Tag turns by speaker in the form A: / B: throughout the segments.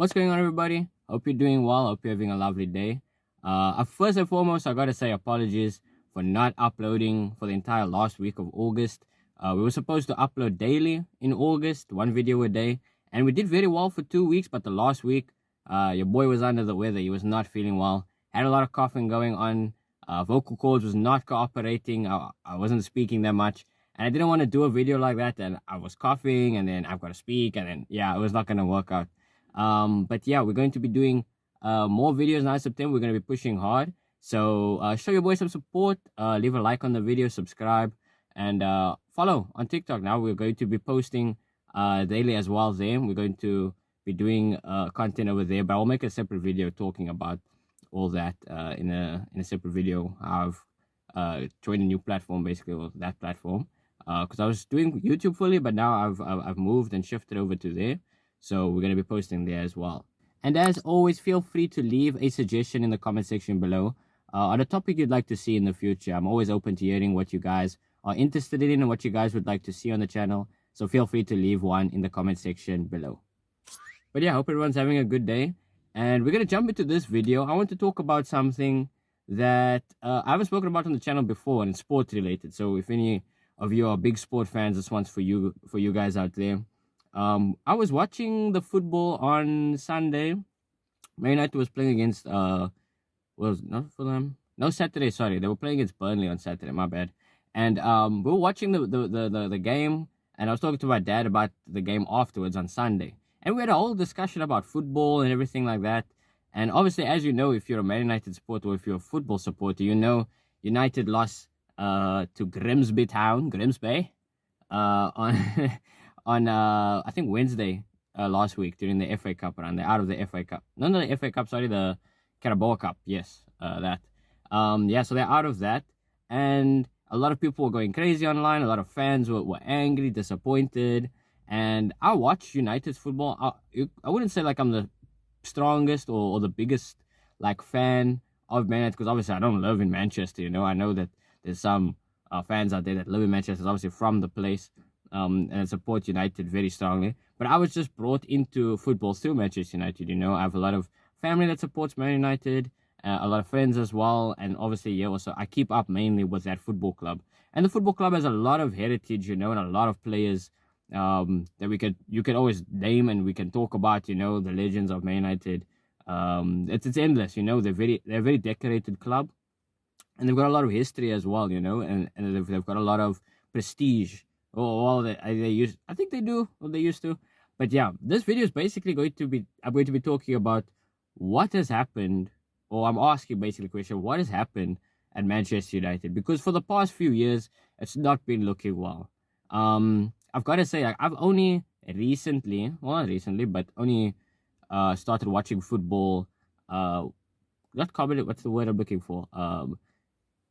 A: What's going on, everybody? Hope you're doing well. Hope you're having a lovely day. First and foremost, I gotta say apologies for not uploading for the entire last week of August. We were supposed to upload daily in August, one video a day, and we did very well for 2 weeks. But the last week, your boy was under the weather. He was not feeling well. Had a lot of coughing going on. Vocal cords was not cooperating. I wasn't speaking that much, and I didn't want to do a video like that. And I was coughing, and then I've got to speak, and then yeah, it was not gonna work out. But yeah, we're going to be doing more videos now in September. We're going to be pushing hard. So show your boy some support. Leave a like on the video, subscribe, and follow on TikTok. Now we're going to be posting daily as well there. We're going to be doing content over there, but I'll make a separate video talking about all that in a separate video. I've joined a new platform, basically, or that platform, because I was doing YouTube fully, but now I've moved and shifted over to there. So we're going to be posting there as well. And as always, feel free to leave a suggestion in the comment section below on a topic you'd like to see in the future. I'm always open to hearing what you guys are interested in and what you guys would like to see on the channel. So feel free to leave one in the comment section below. But yeah, I hope everyone's having a good day. And we're going to jump into this video. I want to talk about something that I haven't spoken about on the channel before, and it's sport related. So if any of you are big sport fans, this one's for you guys out there. I was watching the football on Sunday. Man United was playing against was not Fulham. No, Saturday. Sorry, they were playing against Burnley on Saturday. My bad. And we were watching the game, and I was talking to my dad about the game afterwards on Sunday, and we had a whole discussion about football and everything like that. And obviously, as you know, if you're a Man United supporter or if you're a football supporter, you know United lost to Grimsby, on on I think Wednesday last week during the FA Cup run. They're out of the FA Cup. No, the FA Cup, sorry, the Carabao Cup. Yes, that. Yeah, so they're out of that. And a lot of people were going crazy online. A lot of fans were angry, disappointed. And I watch United's football. I wouldn't say like I'm the strongest or the biggest like fan of Man United, because obviously I don't live in Manchester, you know. I know that there's some fans out there that live in Manchester, obviously from the place. And support United very strongly. But I was just brought into football through Manchester United, you know. I have a lot of family that supports Man United, a lot of friends as well, and obviously, yeah, also I keep up mainly with that football club. And the football club has a lot of heritage, you know, and a lot of players that you could always name and we can talk about, you know, the legends of Man United. It's endless, you know. They're a very decorated club, and they've got a lot of history as well, you know, and they've got a lot of prestige. Oh, well, I think they do, or they used to. But yeah, this video is basically I'm going to be talking about what has happened, or I'm asking basically the question, what has happened at Manchester United? Because for the past few years, it's not been looking well. I've got to say, like, I've only recently, well, not recently, but only started watching football, not comedy, what's the word I'm looking for?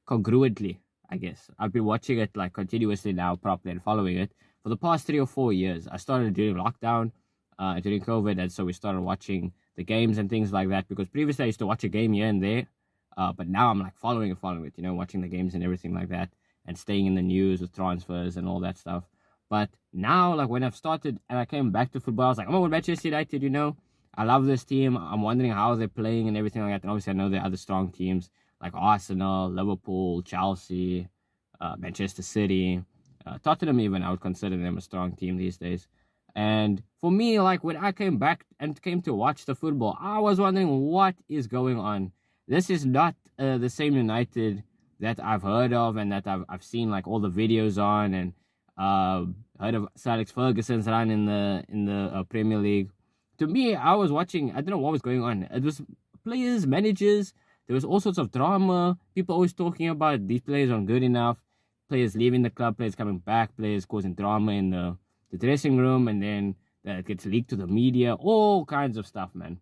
A: Congruently, I guess. I've been watching it like continuously now, properly, and following it for the past 3 or 4 years. I started during lockdown, during COVID, and so we started watching the games and things like that, because previously I used to watch a game here and there, but now I'm like following it, you know, watching the games and everything like that, and staying in the news with transfers and all that stuff. But now, like, when I've started and I came back to football, I was like, oh, Manchester United, you know, I love this team. I'm wondering how they're playing and everything like that. And obviously I know there are other strong teams like Arsenal, Liverpool, Chelsea, Manchester City, Tottenham even. I would consider them a strong team these days. And for me, like, when I came back and came to watch the football, I was wondering what is going on. This is not the same United that I've heard of and that I've seen like all the videos on, and heard of Sir Alex Ferguson's run in the Premier League. To me, I was watching, I don't know what was going on. It was players, managers. There was all sorts of drama. People always talking about these players aren't good enough. Players leaving the club, players coming back, players causing drama in the dressing room, and then that gets leaked to the media. All kinds of stuff, man.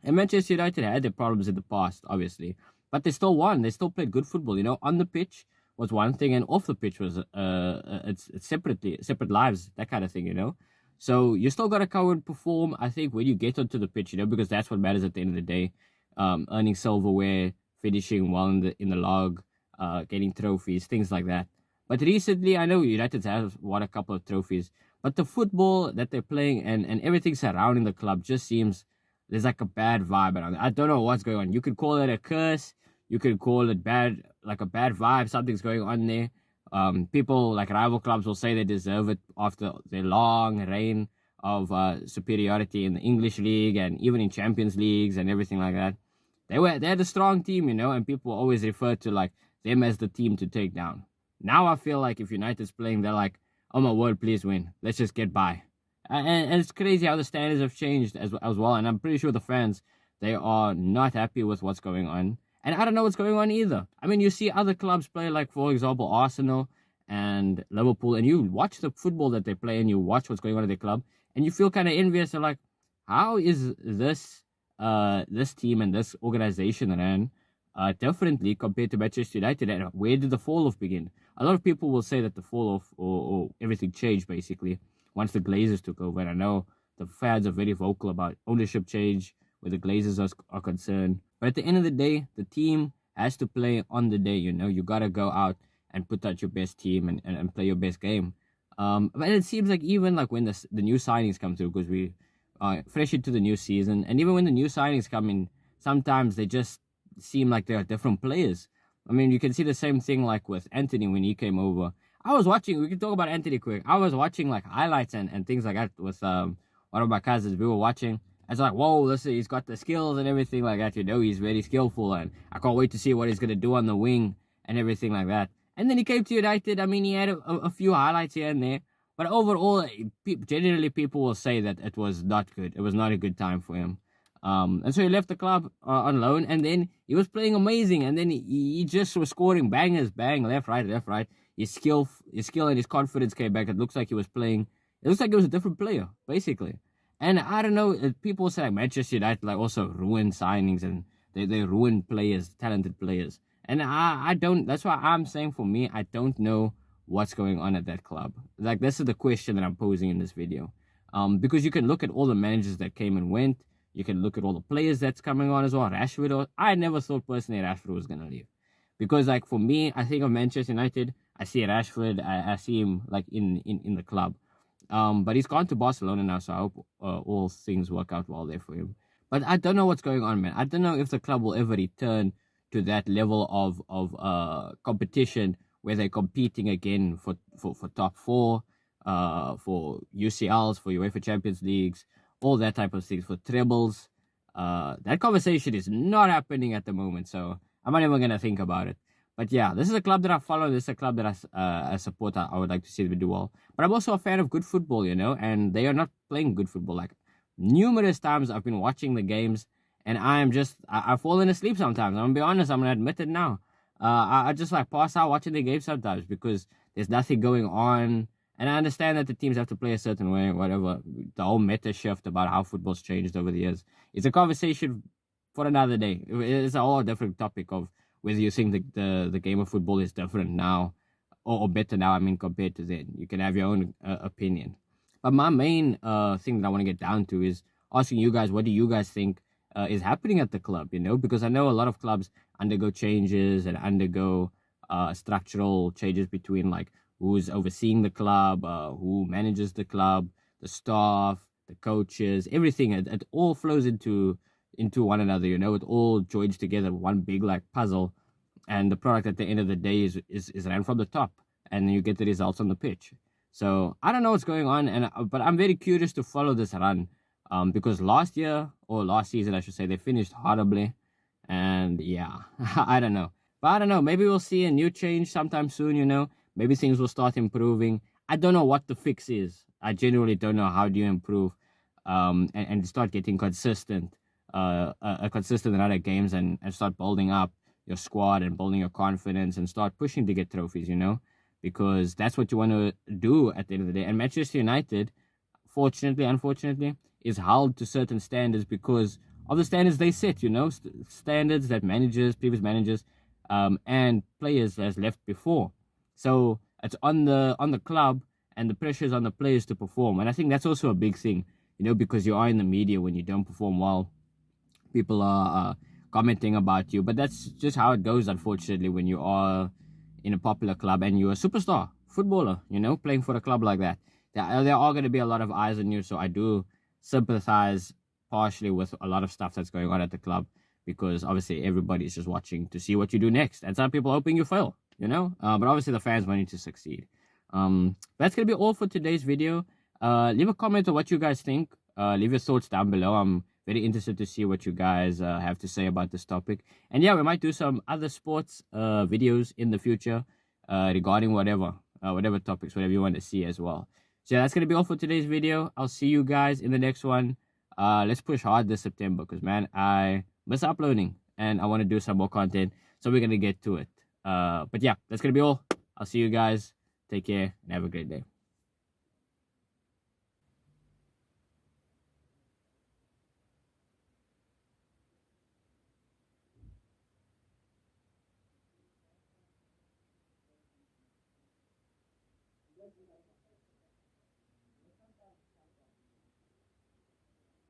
A: And Manchester United had their problems in the past, obviously. But they still won. They still played good football, you know. On the pitch was one thing, and off the pitch was it's separate lives, that kind of thing, you know. So you still got to come and perform, I think, when you get onto the pitch, you know, because that's what matters at the end of the day. Earning silverware, finishing well in the log, getting trophies, things like that. But recently, I know United has won a couple of trophies, but the football that they're playing and everything surrounding the club just seems there's like a bad vibe around it. I don't know what's going on. You could call it a curse. You could call it bad, like a bad vibe. Something's going on there. People like rival clubs will say they deserve it after their long reign of superiority in the English league and even in Champions Leagues and everything like that. They had a strong team, and people always refer to like them as the team to take down. Now I feel like if United's playing, they're like, oh my word, please win. Let's just get by. And it's crazy how the standards have changed as well. And I'm pretty sure the fans, they are not happy with what's going on. And I don't know what's going on either. I mean, you see other clubs play, like, for example, Arsenal and Liverpool, and you watch the football that they play and you watch what's going on at their club, and you feel kind of envious of like, how is this team and this organization ran differently compared to Manchester United, and where did the fall off begin? A lot of people will say that the fall off or everything changed basically once the Glazers took over. And I know the fans are very vocal about ownership change where the Glazers are concerned. But at the end of the day, the team has to play on the day. You got to go out and put out your best team and play your best game. But it seems like even like when the new signings come through, because we are fresh into the new season, and even when the new signings come in, sometimes they just seem like they are different players. I mean, you can see the same thing like with Anthony when he came over. I was watching, we can talk about Anthony quick. I was watching like highlights and things like that with one of my cousins. We were watching. It's like, whoa, he's got the skills and everything like that. He's very skillful, and I can't wait to see what he's going to do on the wing and everything like that. And then he came to United. I mean, he had a few highlights here and there. But overall, generally people will say that it was not good. It was not a good time for him. And so he left the club on loan, and then he was playing amazing, and then he just was scoring bangers, left, right. His skill and his confidence came back. It looks like he was a different player, basically. And I don't know, people say like Manchester United like also ruin signings, and they ruin players, talented players. And I don't, that's why I'm saying for me, I don't know what's going on at that club. Like, this is the question that I'm posing in this video. Because you can look at all the managers that came and went. You can look at all the players that's coming on as well. Rashford, I never thought personally Rashford was going to leave. Because, like, for me, I think of Manchester United, I see Rashford, I see him, like, in the club. But he's gone to Barcelona now, so I hope all things work out well there for him. But I don't know what's going on, man. I don't know if the club will ever return to that level of competition where they're competing again for top four, for UCLs, for UEFA Champions Leagues, all that type of things, for trebles. That conversation is not happening at the moment, so I'm not even going to think about it. But yeah, this is a club that I follow. This is a club that I support. I would like to see them do well. But I'm also a fan of good football, and they are not playing good football. Like, numerous times I've been watching the games, and I've fallen asleep sometimes. I'm going to be honest. I'm going to admit it now. I just like pass out watching the game sometimes because there's nothing going on. And I understand that the teams have to play a certain way, whatever. The whole meta shift about how football's changed over the years. It's a conversation for another day. It's a whole different topic of whether you think the game of football is different now or better now, compared to then. You can have your own opinion. But my main thing that I want to get down to is asking you guys, what do you guys think is happening at the club, Because I know a lot of clubs undergo changes and undergo structural changes between, like, who's overseeing the club, who manages the club, the staff, the coaches, everything. It all flows into one another, It all joins together, one big, like, puzzle. And the product at the end of the day is ran from the top, and you get the results on the pitch. So I don't know what's going on, but I'm very curious to follow this run. Because last season, I should say, they finished horribly. And yeah, I don't know. But I don't know, maybe we'll see a new change sometime soon, Maybe things will start improving. I don't know what the fix is. I genuinely don't know how do you improve and start getting consistent, a consistent amount of games and start building up your squad and building your confidence and start pushing to get trophies, Because that's what you want to do at the end of the day. And Manchester United, unfortunately, is held to certain standards because of the standards they set, standards that previous managers, and players has left before. So it's on the club, and the pressure is on the players to perform. And I think that's also a big thing, because you are in the media when you don't perform well. People are commenting about you, but that's just how it goes, unfortunately, when you are in a popular club and you're a superstar footballer, playing for a club like that. There are going to be a lot of eyes on you, so I do sympathize partially with a lot of stuff that's going on at the club, because obviously everybody's just watching to see what you do next, and some people are hoping you fail, you know. But obviously the fans want you to succeed. That's gonna be all for today's video. Leave a comment on what you guys think. Leave your thoughts down below. I'm very interested to see what you guys have to say about this topic. And yeah, we might do some other sports videos in the future regarding whatever topics, whatever you want to see as well. So yeah, that's gonna be all for today's video. I'll see you guys in the next one. Let's push hard this September, because man, I miss uploading and I want to do some more content. So we're gonna get to it. But yeah, that's gonna be all. I'll see you guys. Take care and have a great day.